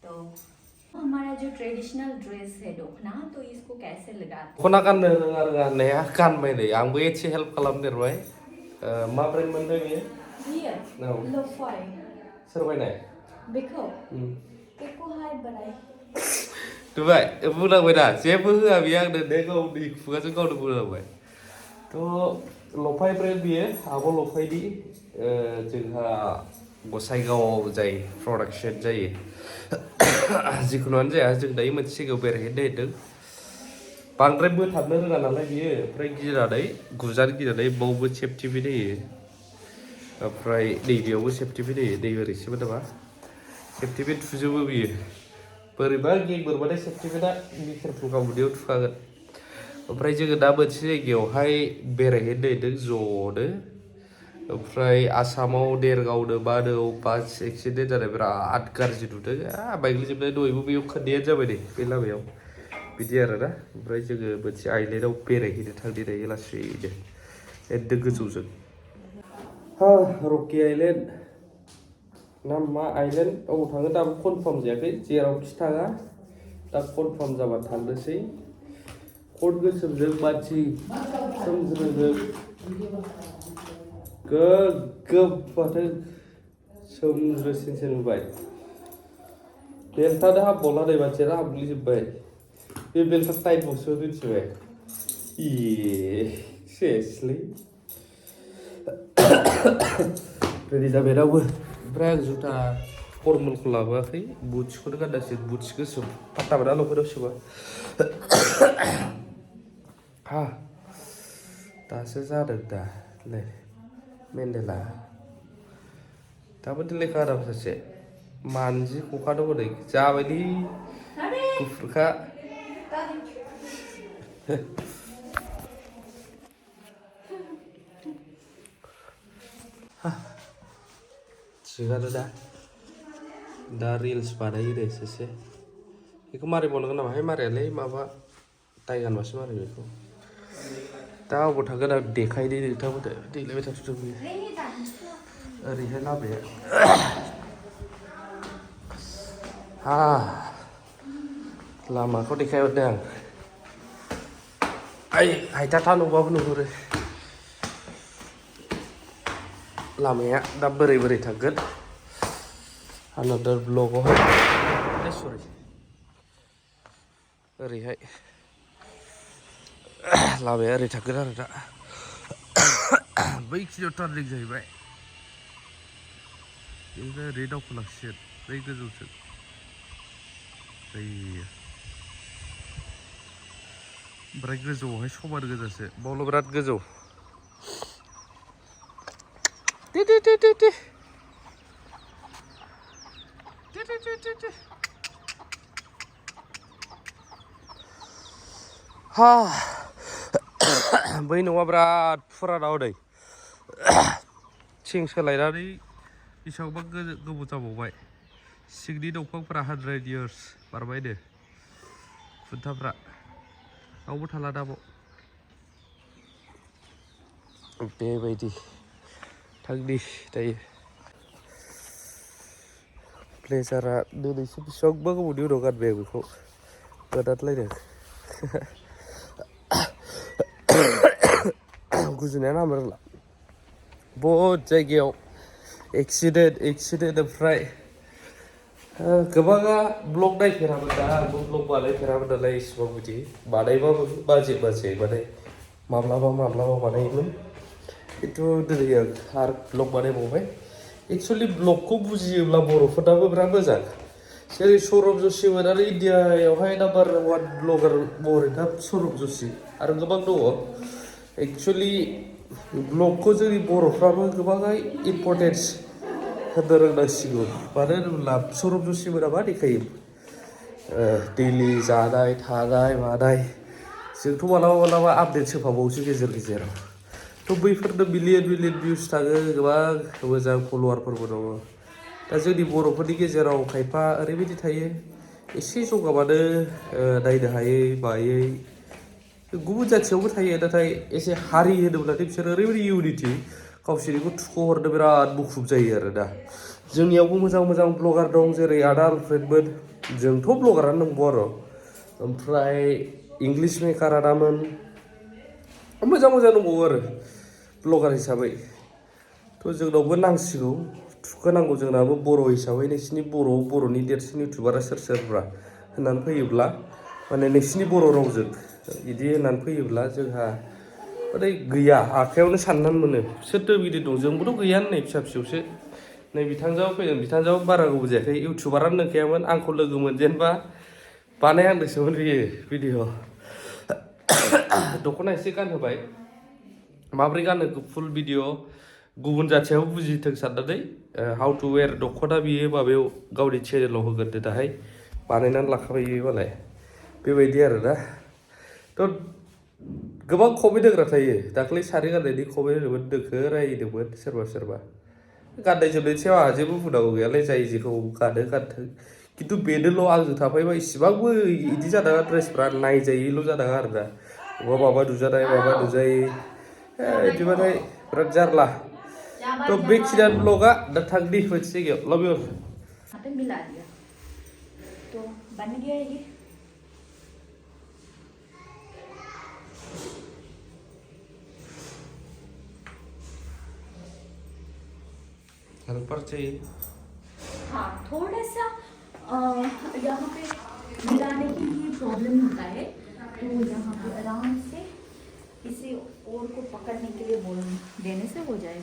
तो हमारा जो ट्रेडिशनल ड्रेस है दोखना तो इसको कैसे लगाते हैं? दखना गाननो रोङा रोङा होननाया गानबाय नै आंबो एसे हेल्प खालामदेरबाय माब्रै मोनदों बेयो बियो लफाय सोर बायनाय बेखौहाय बानाय नुबाय बुंनांबाय दा जेबो होआ बियो आंनो दे गावनि खुगाजों गावनो बुंनांबाय थ' लफाय ब्रेन्ड बियो आब' लफायनि जोंहा गसाइगावआव जाय प्रडाक्सन जायो जिखुनुआनो जाया जों दायो मोनसे जायगायाव बेरायहैनो नागिरदों बांद्राय बोथाबनो रोङा नालाय बियो ओमफ्राय गिनानै गुजानो गिनानै बावबो सेफटि पिन होयो ओमफ्राय नैबेयावबो सेफटि पिन होयो नै ओरैसोमोन नामा सेफटि पिन थुजोबो बियो बोरैबा गें बोरबाथाय सेफटि पिनआ केरफुल गावनायाव थुखागोन ओमफ्राय जोङो दा मोनसे जायगायावहाय बेरायहैनो नागिरदों ज'नो ओमफ्राय आसामाव देरगावनो मानो बास एक्सिडेन्ट जानाय बिराद गाज्रि नुदों बायग्लिजोबनाय दहायबो बेयाव खोन्थायानो जाबाय नै बे लामायाव बिदि आरोना ओमफ्राय जोङो मोनसे आइलेन्डआव बेरायहैनो थांनो दायो लासैनो एकदम गोजौजों रकि आइलेन्ड ना मा आइलेन्ड अबाव थाङो दाबो कनफार्म जायाखै जेरावखि थाङा दा कनफार्म जाबा थांनोसै खद गोसोमजों मानसि सोमज्रोजों गोग्गोम माथो सोमज्रोसिनसो नुबाय बेल्टानो हाबबावला नै मानसियानो हाबग्लिजोब्बाय बे बेल्टा टाइटबावसो मिथिबाय सेसलै रेडि जाबाय रावबो ओमफ्राय आं जुथा फर्मेलखौ लाबोआखै बुट्सखौनो गाननांसिगोन बुट्स गोसोम फात्ता मोना लकेटाव सोबा दासो जादों दा नै मेन्डेला दाबो लेखा आराम सासे मानजि खखा दङ नै जाबायलै गुफुरखा थिगानो दा रिल्स बानायो दे सासे बेखौ मारै बावनांगोन नामा मारायालै माबा दाय गानबासो मारै बेखौ दा अबाव थांगोन आं देखायदो नोंथांमोननो देलायबाय थाथ'दों बियो ओरैहाय लामाया लामाखौ देखायहरदों आं हायथा नुबाबो नुहुरो लामाया दा बोरै बोरै थांगोन आनादार ब्लगावहाय सरि ओरैहाय लामाया ओरै थांगोन आरो दा बै खिनियाव टार्निं जाहैबाय बेनिफ्राय ओरै दावखोलांसिगोन बै गोजौसो ओमफ्राय गोजौआवहाय समान गोजासो बावल' बिराद गोजौ बै न'आ बिराद फुराना हनै थिं सोलायनानै बेसेबांबा गोबाव जाबावबाय सिंनि दंफांफोरा 100 years बारबायनो खुन्थाफ्रा रावबो थाला दाबाव बेबायदि थांनि दायो ब्लेजारा दिनैसो बेसेबांबा गोबावनि उनाव गानबाय आं बेखौ गोदानलायदों गुजुनायानो हामनो रोंला बहुद जायगायाव एक्सिडेन्ट ओमफ्राय गोबाङा ब्लग नायफेरामोन दा आंबो ब्लग बानायफेरामोन नालाय इसिबां बिदि बानायबाबो बाजे माने माब्लाबा बानायोमोन खिन्थु दिनै आं आरो ब्लग बानायबावबाय एक्सुवेलि ब्लगखौ बुजियोब्ला बर'फोरनाबो बिराद मोजां जेरै सौरभ जोशीमोन आरो इन्डियायावहाय नाम्बार 1 ब्लगार महरै दा सौरभ जोशी आरो गोबां दङ एक्सुवेलि ब्लगखौ जोंनि बर'फ्राबो गोबाङै इम्परटेन्स होनो रोंनांसिगौ मानो होनोब्ला सौरभ जोशीमोना मा देखायो दैलि जानाय थानाय मानाय जोंथ' मालाबा आपडेट होफाबावोसो गेजेराव थ' बैफोरनो मिलियन भिउस थाङो गोबां मोजां फल'वारफोरबो दङ दा जोंनि बर'फोरनि गेजेराव खायफा ओरैबायदि थायो एसे जौगाबानो नायनो हायै मायै गुबुन जाथियावबो थायो नाथाय एसे हारि होनोब्लाथाय बिसोर ओरैबायदि इउनिटि गावसोरनिखौ थुख'हरनो बिराद मुखुब जायो आरो दा जोंनियावबो मोजां ब्लगार दं जेरै आदा आलफ्रेडमोन जोंथ' ब्लगारानो नंगौ आरो ओमफ्राय इंलिश मेकारा दामोन मोजां मोजां दंबावो आरो ब्लगार हिसाबै थ' जोंनावबो नांसिगौ थुखोनांगौ जोंनाबो बर' हिसाबै नोंसिनि बर'नि देरसिन इउटुबारा सोर सोरब्रा होननानै फैयोब्ला माने नोंसिनि बर' रावजों बिदि होननानै फैयोब्ला जोंहा माने गैया आखायावनो साननानै मोनो सोरथो बिदि दं जोंबोथ' गैयानो नै फिसा फिसौसो नै बिथांजोआबो फैदों बिथांजोआबो बारा गोबाव जायाखै इउटुबारानो नंखायामोन आंखौ लोगो मोनजेनबा बानायहांदोंसोमोन बियो भिडिअ दख'ना एसे गानहोबाय माब्रै गानो फुल भिडिअ गुबुन जाथियाबो बुजिथों साननानै हाउ टु वेर दख'ना बियो माबायाव गावनि चेनेलाव होगोन दाहाय बानायनानै लाखाबाय बियो मालाय बेबायदि आरो ना थ' गोबां कमेन्ट होग्रा थायो दाख्लै सानै गाननायनि कमेन्ट होदोंमोन दोखो रायदोंमोन सोरबा गाननाय जोमनायनि सायाव आंहा जेबो बुंनांगौ गैयालाय जाय जेखौ गानो गानथों खिन्थु बेनोल' आंजों थाफायोबा इसिबांबो इदि जानाङा ड्रेसफ्रा नायजायैल' जानाङा आरो ना माबा नुजानाय माबा नुजायै बिदिबाथाय बिराद जारला थ' बेखिनियानो ब्लगा दा थांनि मोनसे जायगायाव लाभ इउ यहाँ पे मिला दिया तो बन गया ये हेल्पर चाहिए हाँ थोड़ा सा यहाँ पे मिलाने की ये प्रॉब्लम होता है तो यहाँ पे आराम से किसी और को पकड़ने के लिए बोल देने से हो जाए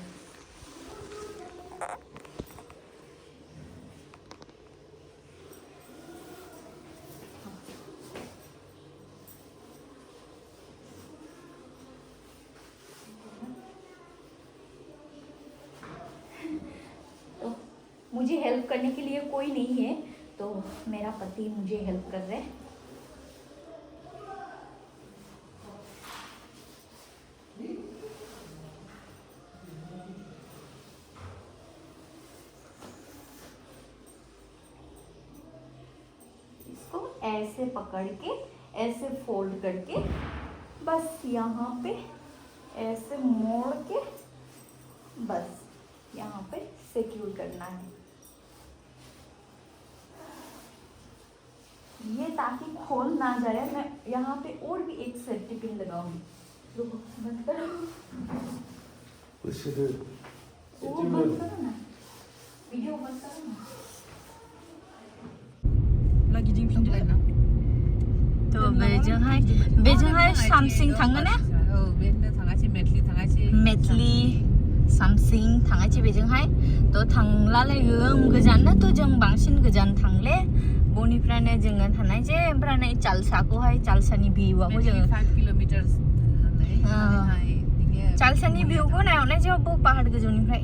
मुझे हेल्प करने के लिए कोई नहीं है तो मेरा पति मुझे हेल्प कर रहे हैं इसको ऐसे पकड़ के ऐसे फोल्ड करके बस यहाँ पे ऐसे मोड़ के बस यहाँ पे सिक्योर करना है ये ताकि खोल ना जाए मैं यहाँ पे और भी एक सेफ्टी पिन लगाऊंगी रुको बंद करो वो बंद करो ना वीडियो बंद करो ना lagi गिदिंफिनदोलाय ना तो बेजोंहाय सामसिं थाङो ना बेनो थाङासै मेटलि सामसिं थाङासै बेजोंहाय थ' थांलालाय गोजान थ' जों बांसिन गोजान थांले बनिफ्रायनो जोङो थानाय जे ओमफ्राय चालसाखौहाय चालसानि भिउआखौ जोङो 5 किलोमिटार चालसानि भिउखौ नायहरनाय जेबो पाहाड़ गोजौनिफ्राय